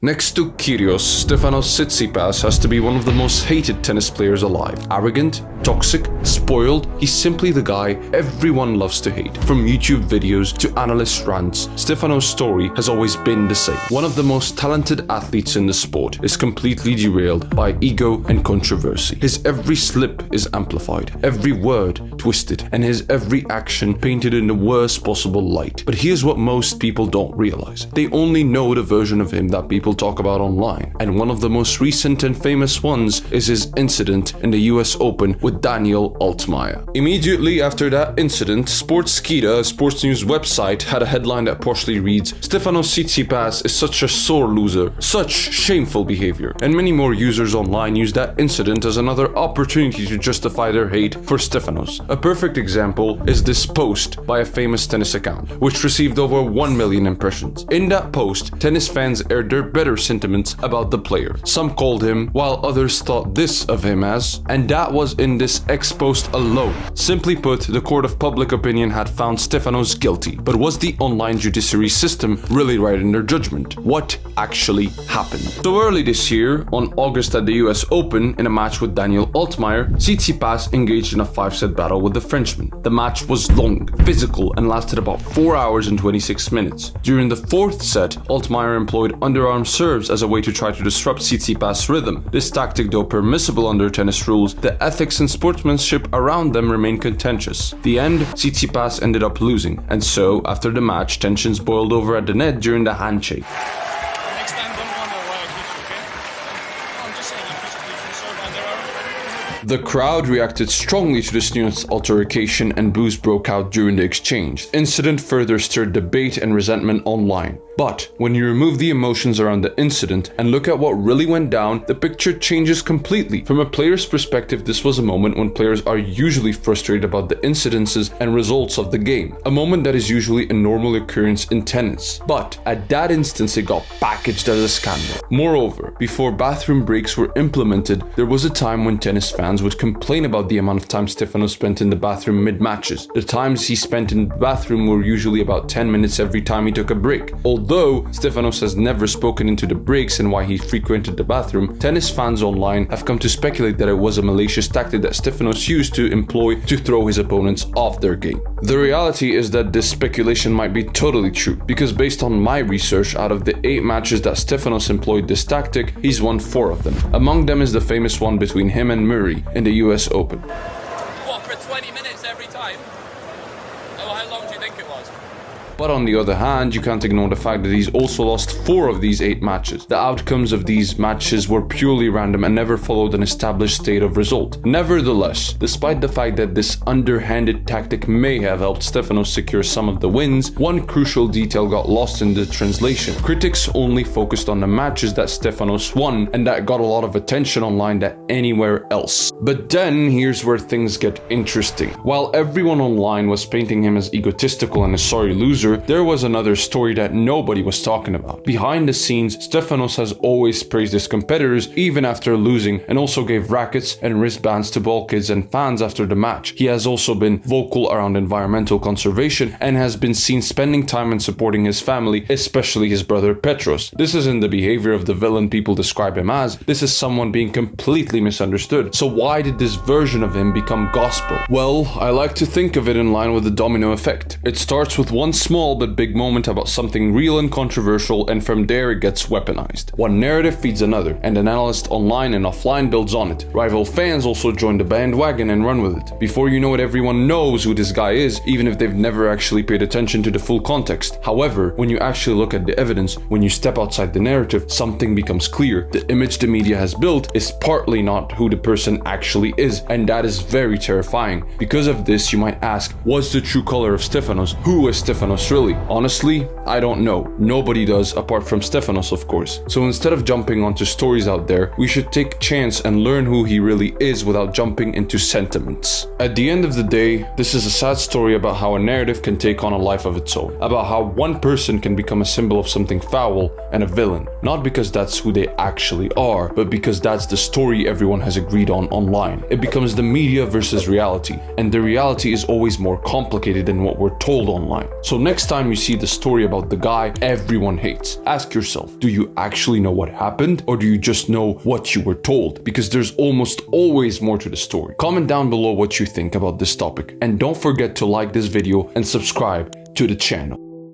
Next to Kyrgios, Stefanos Tsitsipas has to be one of the most hated tennis players alive. Arrogant, toxic, spoiled, he's simply the guy everyone loves to hate. From YouTube videos to analyst rants, Stefanos' story has always been the same. One of the most talented athletes in the sport is completely derailed by ego and controversy. His every slip is amplified, every word twisted, and his every action painted in the worst possible light. But here's what most people don't realize. They only know the version of him that people talk about online, and one of the most recent and famous ones is his incident in the US Open with Daniel Altmaier. Immediately after that incident, Sportskita, a sports news website, had a headline that partially reads, "Stefanos Tsitsipas is such a sore loser, such shameful behavior," and many more users online use that incident as another opportunity to justify their hate for Stefanos. A perfect example is this post by a famous tennis account, which received over 1 million impressions. In that post, tennis fans aired their better sentiments about the player. Some called him, while others thought this of him as, and that was in this ex-post alone. Simply put, the court of public opinion had found Stefanos guilty. But was the online judiciary system really right in their judgment? What actually happened? So early this year, on August at the US Open, in a match with Daniel Altmaier, Tsitsipas engaged in a 5-set battle with the Frenchman. The match was long, physical, and lasted about 4 hours and 26 minutes. During the 4th set, Altmaier employed underarm serves as a way to try to disrupt Tsitsipas' rhythm. This tactic, though permissible under tennis rules, the ethics and sportsmanship around them remain contentious. The end, Tsitsipas ended up losing, and so, after the match, tensions boiled over at the net during the handshake. Next time, don't wonder why I hit you, okay? I'm just saying, you serve underarm. The crowd reacted strongly to this nuanced altercation, and boos broke out during the exchange. The incident further stirred debate and resentment online. But when you remove the emotions around the incident and look at what really went down, the picture changes completely. From a player's perspective, this was a moment when players are usually frustrated about the incidences and results of the game. A moment that is usually a normal occurrence in tennis. But at that instance, it got packaged as a scandal. Moreover, before bathroom breaks were implemented, there was a time when tennis fans would complain about the amount of time Stefanos spent in the bathroom mid-matches. The times he spent in the bathroom were usually about 10 minutes every time he took a break. Although Stefanos has never spoken into the breaks and why he frequented the bathroom, tennis fans online have come to speculate that it was a malicious tactic that Stefanos used to employ to throw his opponents off their game. The reality is that this speculation might be totally true, because based on my research, out of the 8 matches that Stefanos employed this tactic, he's won 4 of them. Among them is the famous one between him and Murray in the US Open. What, for 20 minutes every time? Oh, how long do you think it was? But on the other hand, you can't ignore the fact that he's also lost 4 of these 8 matches. The outcomes of these matches were purely random and never followed an established state of result. Nevertheless, despite the fact that this underhanded tactic may have helped Stefanos secure some of the wins, one crucial detail got lost in the translation. Critics only focused on the matches that Stefanos won, and that got a lot of attention online than anywhere else. But then, here's where things get interesting. While everyone online was painting him as egotistical and a sorry loser, there was another story that nobody was talking about. Behind the scenes, Stefanos has always praised his competitors even after losing, and also gave rackets and wristbands to ball kids and fans after the match. He has also been vocal around environmental conservation and has been seen spending time and supporting his family, especially his brother Petros. This isn't the behavior of the villain people describe him as. This is someone being completely misunderstood. So why did this version of him become gospel? Well, I like to think of it in line with the domino effect. It starts with one small but big moment about something real and controversial, and from there it gets weaponized. One narrative feeds another, and an analyst online and offline builds on it. Rival fans also join the bandwagon and run with it. Before you know it, everyone knows who this guy is, even if they've never actually paid attention to the full context. However, when you actually look at the evidence, when you step outside the narrative, something becomes clear. The image the media has built is partly not who the person actually is, and that is very terrifying. Because of this, you might ask, what's the true color of Stefanos? Who is Stefanos really? Honestly, I don't know. Nobody does, apart from Stefanos, of course. So instead of jumping onto stories out there, we should take chance and learn who he really is without jumping into sentiments. At the end of the day, this is a sad story about how a narrative can take on a life of its own, about how one person can become a symbol of something foul and a villain, not because that's who they actually are, but because that's the story everyone has agreed on online. It becomes the media versus reality, and the reality is always more complicated than what we're told online. So next time you see the story about the guy everyone hates, ask yourself, do you actually know what happened, or do you just know what you were told? Because there's almost always more to the story. Comment down below what you think about this topic, and don't forget to like this video and subscribe to the channel.